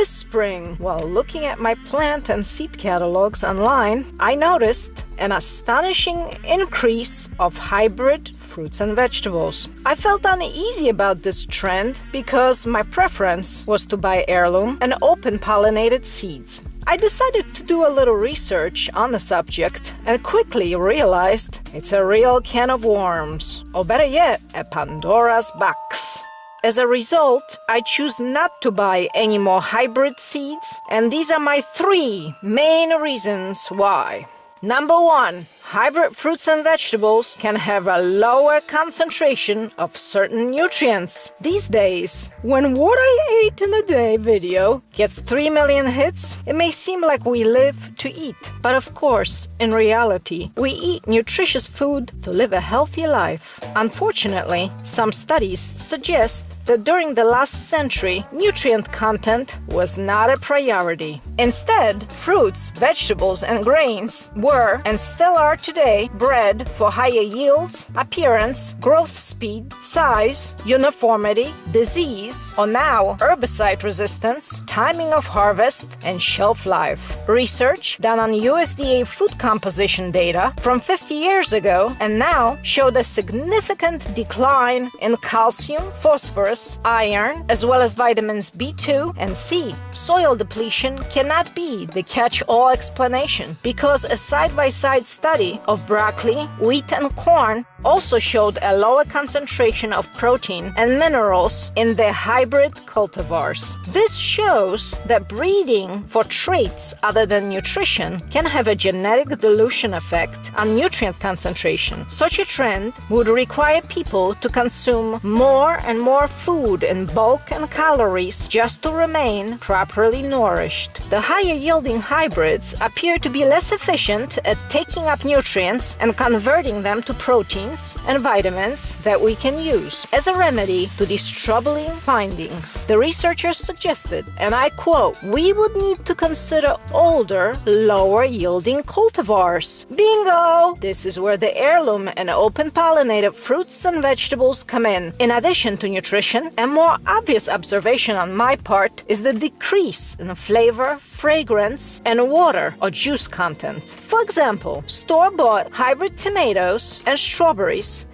This spring, while looking at my plant and seed catalogs online, I noticed an astonishing increase of hybrid fruits and vegetables. I felt uneasy about this trend because my preference was to buy heirloom and open pollinated seeds. I decided to do a little research on the subject and quickly realized it's a real can of worms, or better yet, a Pandora's box. As a result, I choose not to buy any more hybrid seeds, and these are my 3 main reasons why. Number 1. Hybrid fruits and vegetables can have a lower concentration of certain nutrients. These days, when What I Ate in a Day video gets 3 million hits, it may seem like we live to eat. But of course, in reality, we eat nutritious food to live a healthy life. Unfortunately, some studies suggest that during the last century, nutrient content was not a priority. Instead, fruits, vegetables, and grains were, and still are today, bred for higher yields, appearance, growth speed, size, uniformity, disease, or now herbicide resistance, timing of harvest, and shelf life. Research done on USDA food composition data from 50 years ago and now showed a significant decline in calcium, phosphorus, iron, as well as vitamins B2 and C. Soil depletion cannot be the catch-all explanation because a side-by-side study of broccoli, wheat, and corn also showed a lower concentration of protein and minerals in the hybrid cultivars. This shows that breeding for traits other than nutrition can have a genetic dilution effect on nutrient concentration. Such a trend would require people to consume more and more food in bulk and calories just to remain properly nourished. The higher yielding hybrids appear to be less efficient at taking up nutrients and converting them to proteins and vitamins that we can use. As a remedy to these troubling findings, the researchers suggested, and I quote, "We would need to consider older, lower-yielding cultivars." Bingo! This is where the heirloom and open pollinated fruits and vegetables come in. In addition to nutrition, a more obvious observation on my part is the decrease in flavor, fragrance, and water or juice content. For example, store-bought hybrid tomatoes and strawberries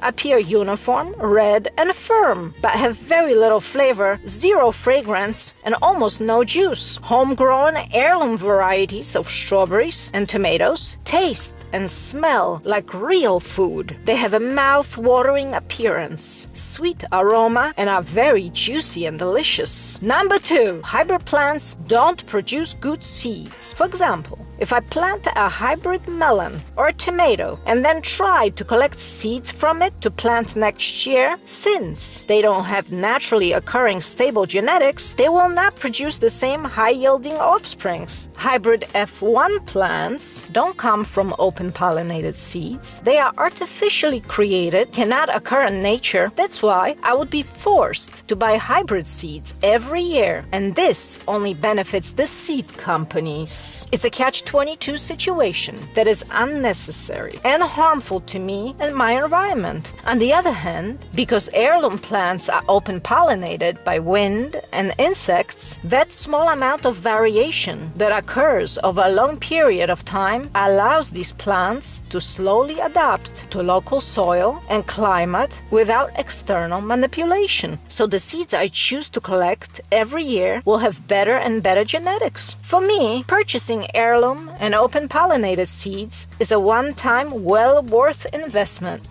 appear uniform, red, and firm, but have very little flavor, 0 fragrance, and almost no juice. Homegrown heirloom varieties of strawberries and tomatoes taste and smell like real food. They have a mouth-watering appearance, sweet aroma, and are very juicy and delicious. Number 2, hybrid plants don't produce good seeds. For example, if I plant a hybrid melon or a tomato and then try to collect seeds from it to plant next year, since they don't have naturally occurring stable genetics, they will not produce the same high-yielding offsprings. Hybrid F1 plants don't come from open pollinated seeds. They are artificially created, cannot occur in nature. That's why I would be forced to buy hybrid seeds every year, and this only benefits the seed companies. It's a catch-22 situation that is unnecessary and harmful to me and my environment. On the other hand, because heirloom plants are open pollinated by wind and insects, that small amount of variation that occurs over a long period of time allows these plants to slowly adapt to local soil and climate without external manipulation. So the seeds I choose to collect every year will have better and better genetics. For me, purchasing heirloom and open pollinated seeds is a one-time, well-worth investment.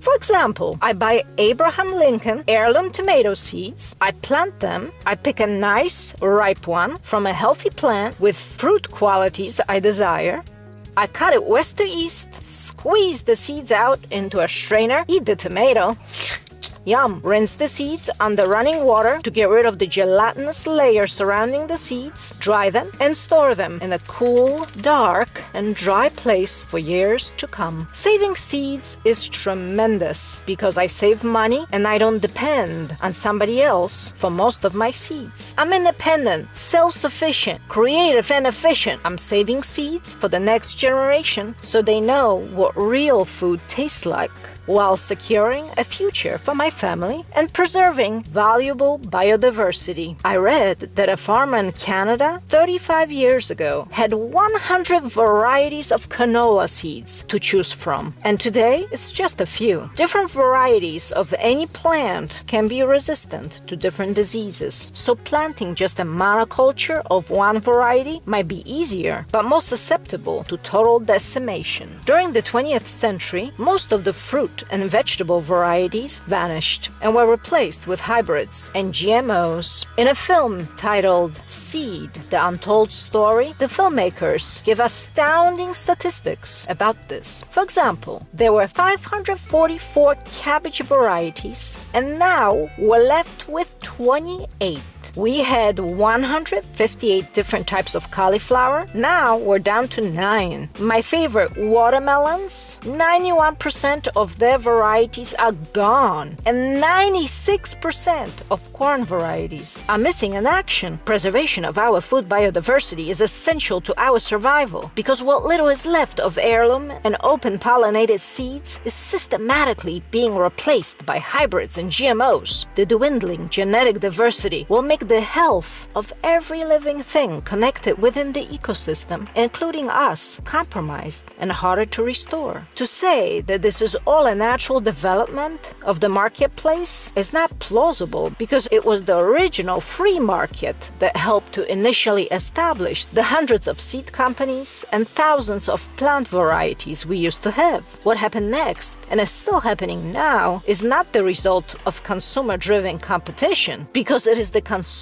For example, I buy Abraham Lincoln heirloom tomato seeds, I plant them, I pick a nice, ripe one from a healthy plant with fruit qualities I desire, I cut it west to east, squeeze the seeds out into a strainer, eat the tomato, yum! Rinse the seeds under running water to get rid of the gelatinous layer surrounding the seeds, dry them, and store them in a cool, dark, and dry place for years to come. Saving seeds is tremendous because I save money and I don't depend on somebody else for most of my seeds. I'm independent, self-sufficient, creative, and efficient. I'm saving seeds for the next generation so they know what real food tastes like. while securing a future for my family and preserving valuable biodiversity. I read that a farmer in Canada 35 years ago had 100 varieties of canola seeds to choose from, and today it's just a few. Different varieties of any plant can be resistant to different diseases, so planting just a monoculture of one variety might be easier, but more susceptible to total decimation. During the 20th century, most of the fruit and vegetable varieties vanished and were replaced with hybrids and GMOs. In a film titled Seed, the Untold Story, the filmmakers give astounding statistics about this. For example, there were 544 cabbage varieties, and now we're left with 28. We had 158 different types of cauliflower. Now we're down to 9. My favorite watermelons, 91% of their varieties are gone, and 96% of corn varieties are missing in action. Preservation of our food biodiversity is essential to our survival because what little is left of heirloom and open pollinated seeds is systematically being replaced by hybrids and GMOs. The dwindling genetic diversity will make the health of every living thing connected within the ecosystem, including us, compromised and harder to restore. To say that this is all a natural development of the marketplace is not plausible because it was the original free market that helped to initially establish the hundreds of seed companies and thousands of plant varieties we used to have. What happened next, and is still happening now, is not the result of consumer-driven competition because it is the consumer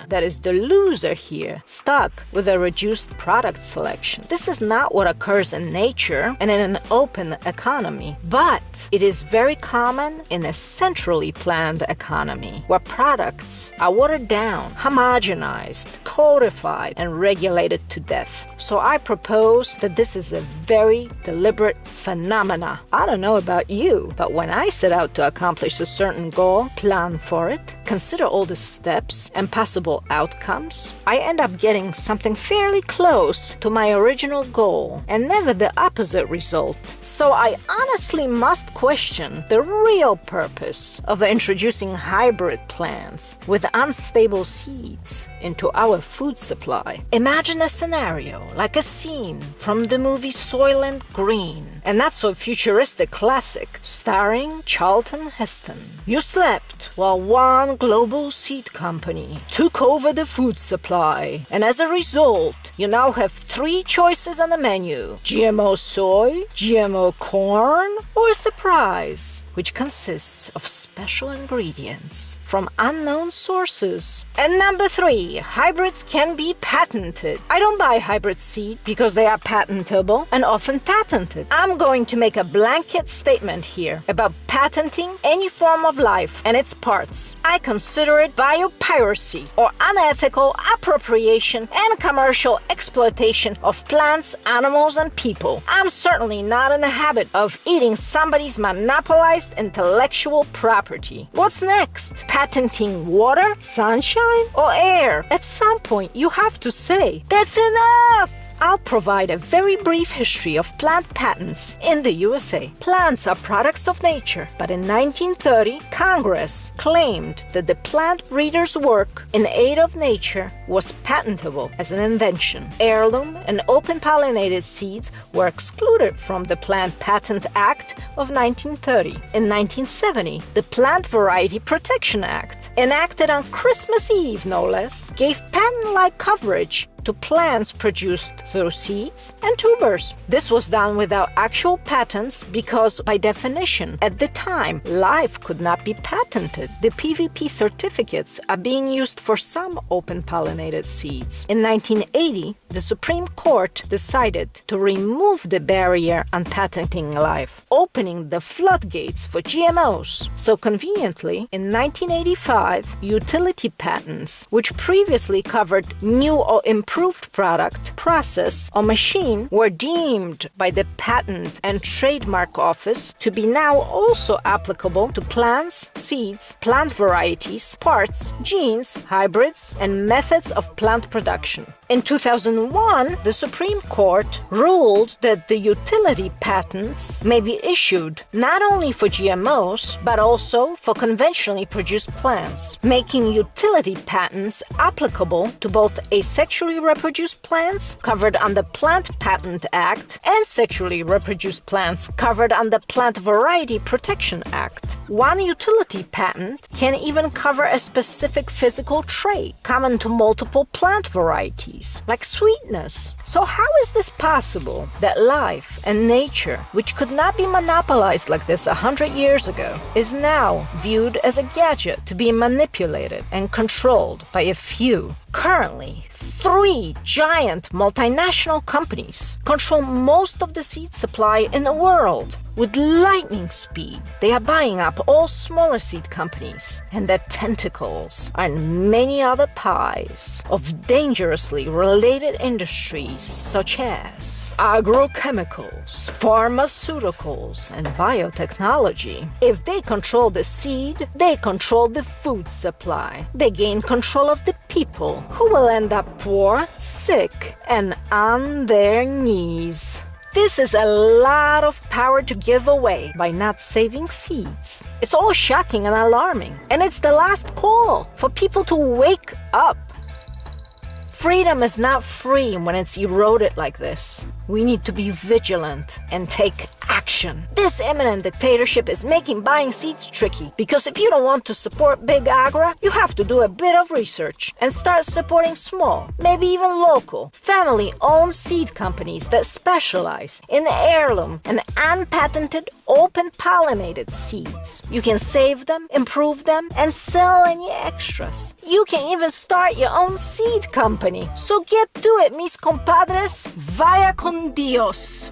that is the loser here, stuck with a reduced product selection. This is not what occurs in nature and in an open economy, but it is very common in a centrally planned economy where products are watered down, homogenized, codified, and regulated to death. So I propose that this is a very deliberate phenomena. I don't know about you, but when I set out to accomplish a certain goal, plan for it, consider all the steps and possible outcomes, I end up getting something fairly close to my original goal and never the opposite result. So I honestly must question the real purpose of introducing hybrid plants with unstable seeds into our food supply. Imagine a scenario like a scene from the movie Soylent Green, a not so futuristic classic starring Charlton Heston. You slept while one global seed company took over the food supply, and as a result, you now have 3 choices on the menu: GMO soy, GMO corn, or a surprise, which consists of special ingredients from unknown sources. And number 3, hybrids can be patented. I don't buy hybrid seed because they are patentable and often patented. I'm going to make a blanket statement here about patenting any form of life and its parts. I consider it biopiracy or unethical appropriation and commercial exploitation of plants, animals, and people. I'm certainly not in the habit of eating somebody's monopolized intellectual property. What's next? Patenting water, sunshine, or air? At some point, you have to say, that's enough! I'll provide a very brief history of plant patents in the USA. Plants are products of nature, but in 1930, Congress claimed that the plant breeder's work in aid of nature was patentable as an invention. Heirloom and open pollinated seeds were excluded from the Plant Patent Act of 1930. In 1970, the Plant Variety Protection Act, enacted on Christmas Eve no less, gave patent-like coverage to plants produced through seeds and tubers. This was done without actual patents because, by definition, at the time, life could not be patented. The PVP certificates are being used for some open-pollinated seeds. In 1980, the Supreme Court decided to remove the barrier on patenting life, opening the floodgates for GMOs. So conveniently, in 1985, utility patents, which previously covered new or improved product, process or machine were deemed by the Patent and Trademark Office to be now also applicable to plants, seeds, plant varieties, parts, genes, hybrids, and methods of plant production. In 2001, the Supreme Court ruled that the utility patents may be issued not only for GMOs, but also for conventionally produced plants, making utility patents applicable to both asexually reproduced plants covered under Plant Patent Act and sexually reproduced plants covered under Plant Variety Protection Act. One utility patent can even cover a specific physical trait common to multiple plant varieties, like sweetness. So how is this possible that life and nature, which could not be monopolized like this 100 years ago, is now viewed as a gadget to be manipulated and controlled by a few? Currently, 3 giant multinational companies control most of the seed supply in the world. With lightning speed, they are buying up all smaller seed companies, and their tentacles are in many other pies of dangerously related industries such as agrochemicals, pharmaceuticals, and biotechnology. If they control the seed, they control the food supply. They gain control of the people, who will end up poor, sick, and on their knees. This is a lot of power to give away by not saving seeds. It's all shocking and alarming, and it's the last call for people to wake up. Freedom is not free when it's eroded like this. We need to be vigilant and take action. This imminent dictatorship is making buying seeds tricky, because if you don't want to support big agri, you have to do a bit of research and start supporting small, maybe even local, family-owned seed companies that specialize in heirloom and unpatented open pollinated seeds. You can save them, improve them, and sell any extras. You can even start your own seed company. So get to it, mis compadres. Vaya con Dios.